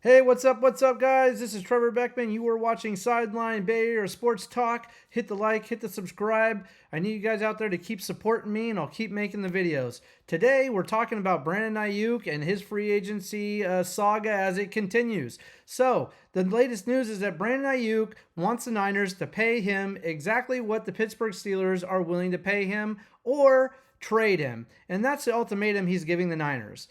Hey, what's up? What's up, guys? This is Trevor Beckman. You are watching Sideline Bay Area Sports Talk. Hit the like, hit the subscribe. I need you guys out there to keep supporting me, and I'll keep making the videos. Today, we're talking about Brandon Aijuk and his free agency saga as it continues. So, the latest news is that Brandon Aijuk wants the Niners to pay him exactly what the Pittsburgh Steelers are willing to pay him or trade him. And that's the ultimatum he's giving the Niners.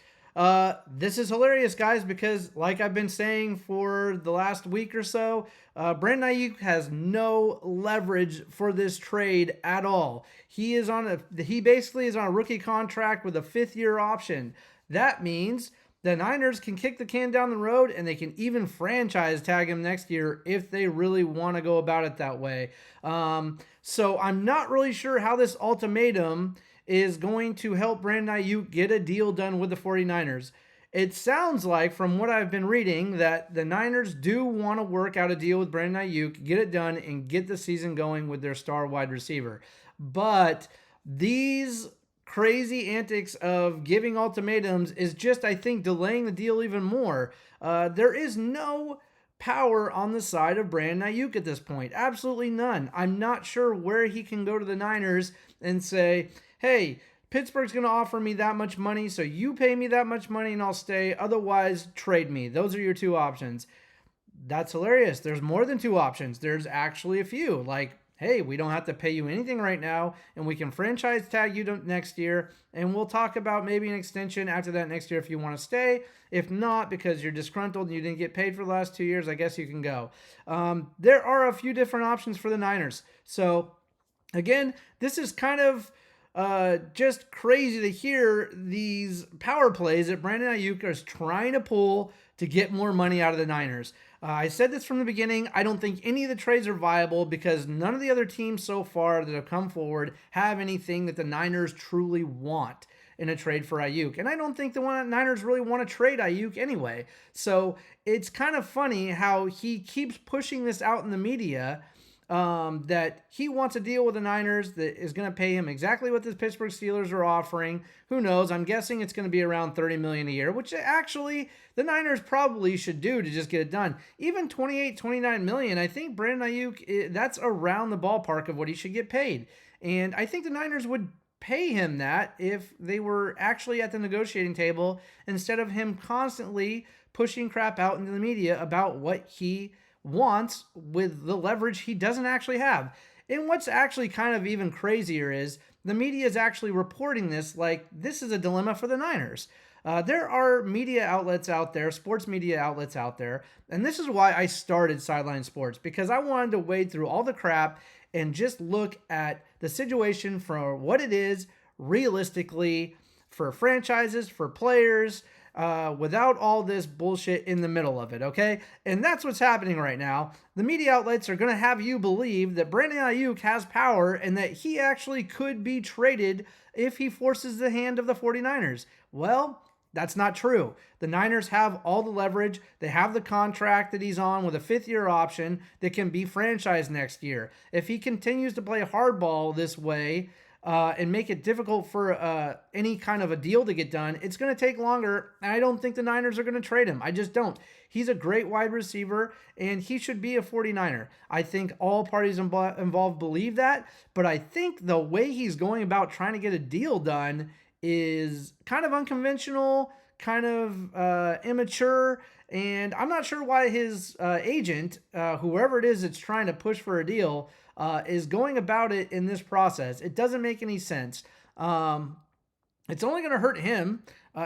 This is hilarious, guys, because like I've been saying for the last week or so, Brandon Aijuk has no leverage for this trade at all. He basically is on a rookie contract with a 5th-year option. That means the Niners can kick the can down the road, and they can even franchise tag him next year if they really want to go about it that way. So I'm not really sure how this ultimatum is going to help Brandon Aijuk get a deal done with the 49ers. It sounds like, from what I've been reading, that the Niners do want to work out a deal with Brandon Aijuk, get it done, and get the season going with their star wide receiver. But these crazy antics of giving ultimatums is just, I think, delaying the deal even more. There is no power on the side of Brandon Aijuk at this point. Absolutely none. I'm not sure where he can go to the Niners and say, hey, Pittsburgh's going to offer me that much money, so you pay me that much money and I'll stay. Otherwise, trade me. Those are your two options. That's hilarious. There's more than two options. There's actually a few. Like, hey, we don't have to pay you anything right now, and we can franchise tag you next year, and we'll talk about maybe an extension after that next year if you want to stay. If not, because you're disgruntled and you didn't get paid for the last 2 years, I guess you can go. There are a few different options for the Niners. So, again, this is kind of just crazy to hear these power plays that Brandon Aijuk is trying to pull to get more money out of the Niners. I said this from the beginning. I don't think any of the trades are viable because none of the other teams so far that have come forward have anything that the Niners truly want in a trade for Aijuk. And I don't think the Niners really want to trade Aijuk anyway. So it's kind of funny how he keeps pushing this out in the media, that he wants a deal with the Niners that is going to pay him exactly what the Pittsburgh Steelers are offering. Who knows? I'm guessing it's going to be around $30 million a year, which actually the Niners probably should do to just get it done. Even $28, $29 million, I think Brandon Aijuk, that's around the ballpark of what he should get paid. And I think the Niners would pay him that if they were actually at the negotiating table instead of him constantly pushing crap out into the media about what he wants with the leverage he doesn't actually have. And what's actually kind of even crazier is the media is actually reporting this like this is a dilemma for the Niners. There are media outlets out there, sports media outlets out there, and this is why I started Sideline Sports, because I wanted to wade through all the crap and just look at the situation for what it is realistically for franchises, for players, without all this bullshit in the middle of it, okay? And that's what's happening right now. The media outlets are going to have you believe that Brandon Aijuk has power and that he actually could be traded if he forces the hand of the 49ers. Well, that's not true. The Niners have all the leverage. They have the contract that he's on with a 5th-year option that can be franchised next year. If he continues to play hardball this way, and make it difficult for any kind of a deal to get done, it's going to take longer, and I don't think the Niners are going to trade him. I just don't. He's a great wide receiver, and he should be a 49er. I think all parties involved believe that, but I think the way he's going about trying to get a deal done is kind of unconventional, kind of immature, and I'm not sure why his agent, whoever it is that's trying to push for a deal, is going about it in this process. It doesn't make any sense. It's only going to hurt him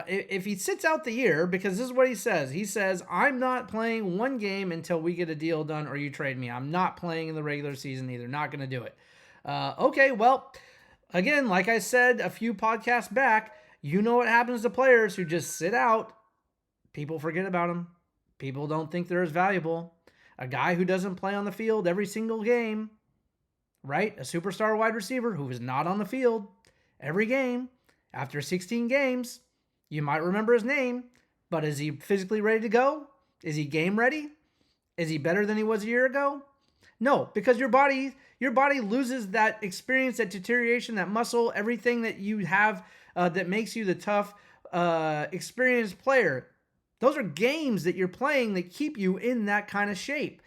if he sits out the year, because this is what he says. He says, I'm not playing one game until we get a deal done or you trade me. I'm not playing in the regular season either. Not going to do it. Okay, well, again, like I said a few podcasts back, you know what happens to players who just sit out. People forget about them. People don't think they're as valuable. A guy who doesn't play on the field every single game, right? A superstar wide receiver who is not on the field every game. After 16 games, you might remember his name, but is he physically ready to go? Is he game ready? Is he better than he was a year ago? No, because your body loses that experience, that deterioration, that muscle, everything that you have that makes you the tough, experienced player. Those are games that you're playing that keep you in that kind of shape.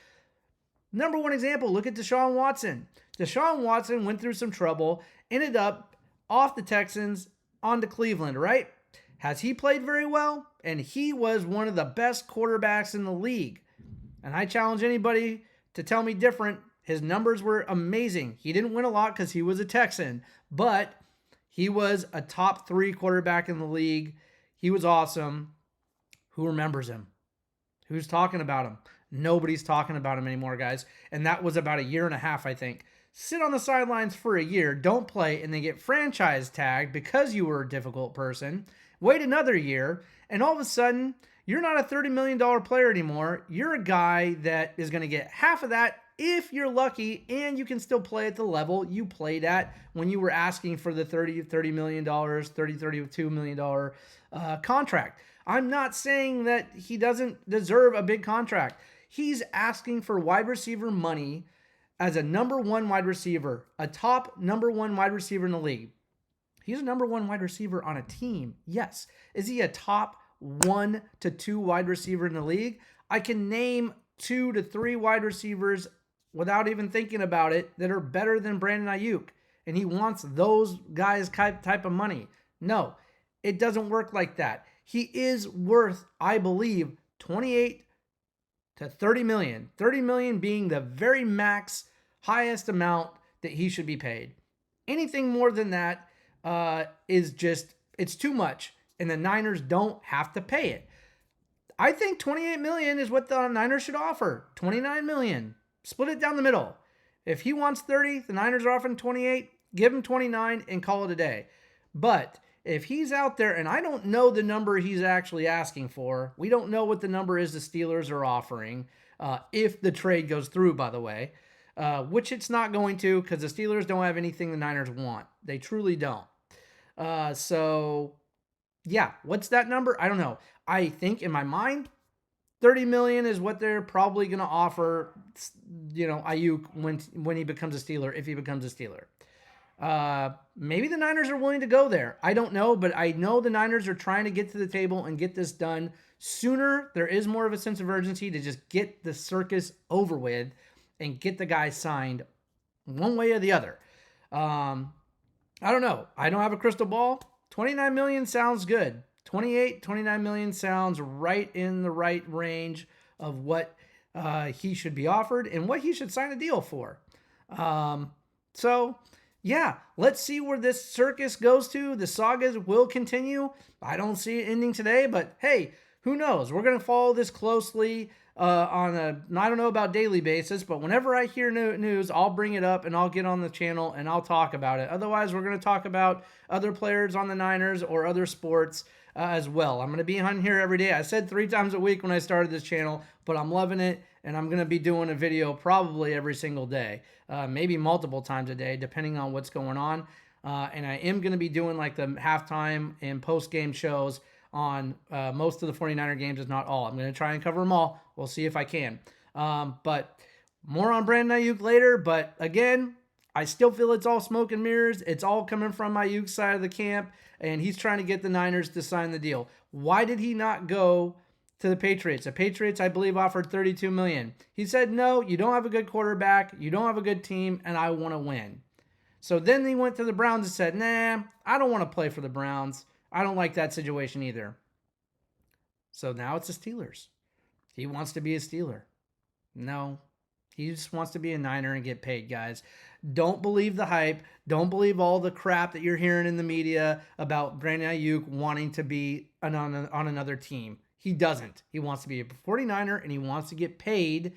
Number one example, look at Deshaun Watson. Deshaun Watson went through some trouble, ended up off the Texans onto Cleveland, right? Has he played very well? And he was one of the best quarterbacks in the league. And I challenge anybody to tell me different. His numbers were amazing. He didn't win a lot because he was a Texan, but he was a top 3 quarterback in the league. He was awesome. Who remembers him? Who's talking about him? Nobody's talking about him anymore, guys. And that was about a year and a half, I think. Sit on the sidelines for a year, don't play, and then get franchise tagged because you were a difficult person. Wait another year, and all of a sudden, you're not a $30 million player anymore. You're a guy that is going to get half of that if you're lucky, and you can still play at the level you played at when you were asking for the $30 million, $32 million contract. I'm not saying that he doesn't deserve a big contract. He's asking for wide receiver money as a number 1 wide receiver, a top number 1 wide receiver in the league. He's a number 1 wide receiver on a team. Yes. Is he a top 1 to 2 wide receiver in the league? I can name 2 to 3 wide receivers without even thinking about it that are better than Brandon Aijuk. And he wants those guys type of money. No, it doesn't work like that. He is worth, I believe, 28 to 30 million. 30 million being the very max, highest amount that he should be paid. Anything more than that is just, it's too much. And the Niners don't have to pay it. I think 28 million is what the Niners should offer. 29 million. Split it down the middle. If he wants 30, the Niners are offering 28, give him 29 and call it a day. But if he's out there, and I don't know the number he's actually asking for, we don't know what the number is the Steelers are offering, if the trade goes through, by the way, which it's not going to because the Steelers don't have anything the Niners want. They truly don't. So, yeah, what's that number? I don't know. I think in my mind, 30 million is what they're probably going to offer, Aijuk when he becomes a Steeler, if he becomes a Steeler. Maybe the Niners are willing to go there. I don't know, but I know the Niners are trying to get to the table and get this done sooner. There is more of a sense of urgency to just get the circus over with and get the guy signed one way or the other. I don't know. I don't have a crystal ball. 29 million sounds good. 29 million sounds right in the right range of what he should be offered and what he should sign a deal for. So, yeah, let's see where this circus goes to. The sagas will continue. I don't see it ending today, but hey, who knows? We're going to follow this closely on a, I don't know about daily basis, but whenever I hear news, I'll bring it up and I'll get on the channel and I'll talk about it. Otherwise, we're going to talk about other players on the Niners or other sports as well. I'm going to be on here every day. I said 3 times a week when I started this channel, but I'm loving it. And I'm going to be doing a video probably every single day, maybe multiple times a day, depending on what's going on. And I am going to be doing like the halftime and post-game shows on most of the 49er games, if not all. I'm going to try and cover them all. We'll see if I can. But more on Brandon Aijuk later. But again, I still feel it's all smoke and mirrors. It's all coming from Ayuk's side of the camp, and he's trying to get the Niners to sign the deal. Why did he not go to the Patriots? The Patriots, I believe, offered $32 million. He said, no, you don't have a good quarterback, you don't have a good team, and I want to win. So then he went to the Browns and said, nah, I don't want to play for the Browns. I don't like that situation either. So now it's the Steelers. He wants to be a Steeler. No, he just wants to be a Niner and get paid, guys. Don't believe the hype. Don't believe all the crap that you're hearing in the media about Brandon Aijuk wanting to be on another team. He doesn't. He wants to be a 49er, and he wants to get paid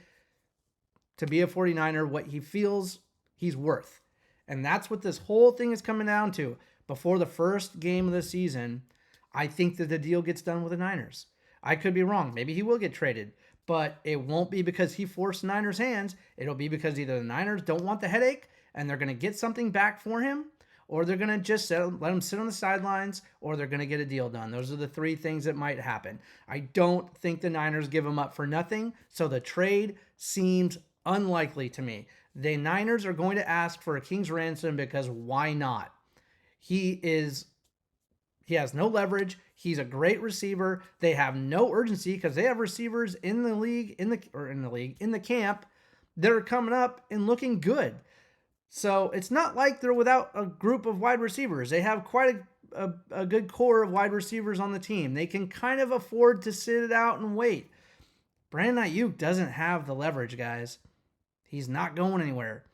to be a 49er what he feels he's worth. And that's what this whole thing is coming down to. Before the first game of the season, I think that the deal gets done with the Niners. I could be wrong. Maybe he will get traded. But it won't be because he forced Niners' hands. It'll be because either the Niners don't want the headache and they're going to get something back for him, or they're going to just let him sit on the sidelines, or they're going to get a deal done. Those are the 3 things that might happen. I don't think the Niners give him up for nothing, so the trade seems unlikely to me. The Niners are going to ask for a king's ransom because why not? He is He has no leverage. He's a great receiver. They have no urgency because they have receivers in the league, in the camp that are coming up and looking good. So it's not like they're without a group of wide receivers. They have quite a good core of wide receivers on the team. They can kind of afford to sit it out and wait. Brandon Aijuk doesn't have the leverage, guys. He's not going anywhere.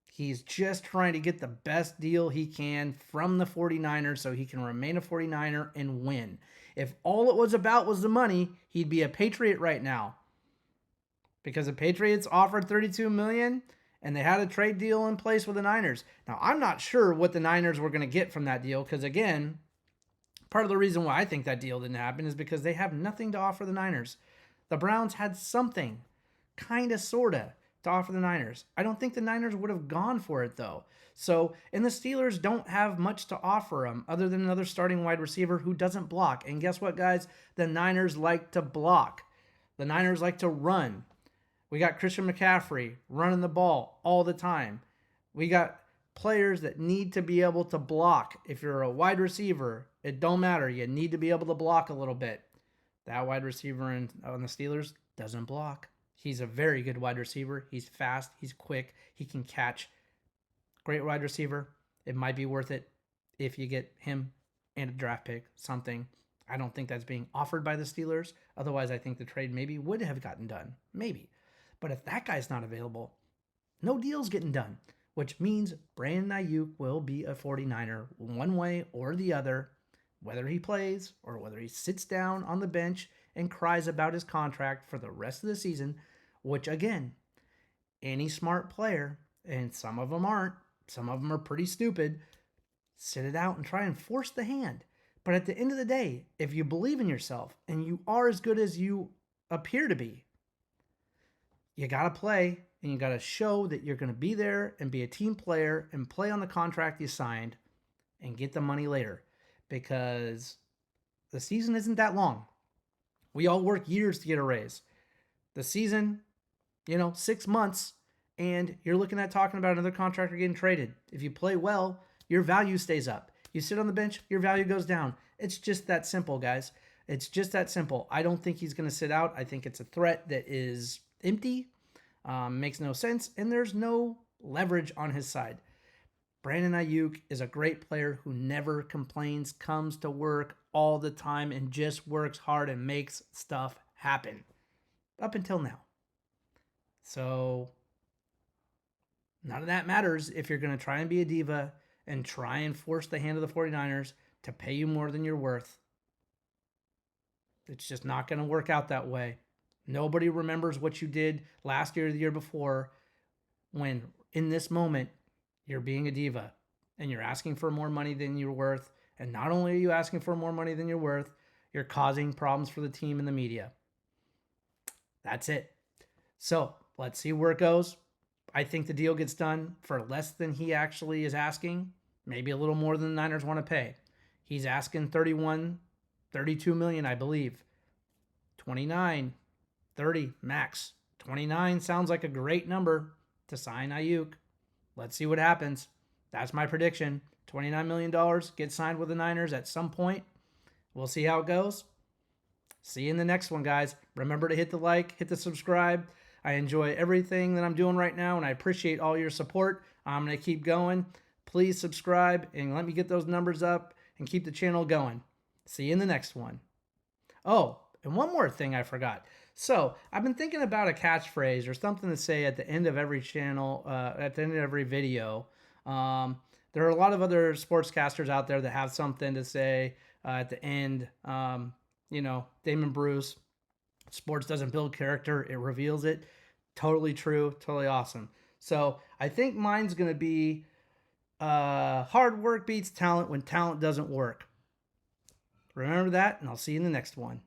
He's just trying to get the best deal he can from the 49ers so he can remain a 49er and win. If all it was about was the money, he'd be a Patriot right now. Because the Patriots offered $32 million and they had a trade deal in place with the Niners. Now, I'm not sure what the Niners were going to get from that deal because, again, part of the reason why I think that deal didn't happen is because they have nothing to offer the Niners. The Browns had something, kind of, sort of, to offer the Niners. I don't think the Niners would have gone for it, though. So, and the Steelers don't have much to offer them other than another starting wide receiver who doesn't block. And guess what, guys? The Niners like to block. The Niners like to run. We got Christian McCaffrey running the ball all the time. We got players that need to be able to block. If you're a wide receiver, it don't matter. You need to be able to block a little bit. That wide receiver on the Steelers doesn't block. He's a very good wide receiver. He's fast. He's quick. He can catch. Great wide receiver. It might be worth it if you get him and a draft pick, something. I don't think that's being offered by the Steelers. Otherwise, I think the trade maybe would have gotten done. Maybe. But if that guy's not available, no deal's getting done, which means Brandon Aijuk will be a 49er one way or the other, whether he plays or whether he sits down on the bench and cries about his contract for the rest of the season, which, again, any smart player, and some of them aren't, some of them are pretty stupid, sit it out and try and force the hand. But at the end of the day, if you believe in yourself and you are as good as you appear to be, you got to play and you got to show that you're going to be there and be a team player and play on the contract you signed and get the money later, because the season isn't that long. We all work years to get a raise. The season, 6 months, and you're looking at talking about another contractor getting traded. If you play well, your value stays up. You sit on the bench, your value goes down. It's just that simple, guys. It's just that simple. I don't think he's going to sit out. I think it's a threat that is empty, makes no sense, and there's no leverage on his side. Brandon Aijuk is a great player who never complains, comes to work all the time, and just works hard and makes stuff happen. Up until now. So, none of that matters if you're going to try and be a diva and try and force the hand of the 49ers to pay you more than you're worth. It's just not going to work out that way. Nobody remembers what you did last year or the year before when, in this moment, you're being a diva and you're asking for more money than you're worth. And not only are you asking for more money than you're worth, you're causing problems for the team and the media. That's it. So let's see where it goes. I think the deal gets done for less than he actually is asking, maybe a little more than the Niners want to pay. He's asking 32 million, I believe. 29, 30 max. 29 sounds like a great number to sign Aijuk. Let's see what happens. That's my prediction. $29 million gets signed with the Niners at some point. We'll see how it goes. See you in the next one, guys. Remember to hit the like, hit the subscribe. I enjoy everything that I'm doing right now, and I appreciate all your support. I'm going to keep going. Please subscribe and let me get those numbers up and keep the channel going. See you in the next one. Oh, and one more thing I forgot. So I've been thinking about a catchphrase or something to say at the end of every channel, at the end of every video. There are a lot of other sportscasters out there that have something to say at the end. Damon Bruce, sports doesn't build character, it reveals it. Totally true, totally awesome. So I think mine's going to be hard work beats talent when talent doesn't work. Remember that, and I'll see you in the next one.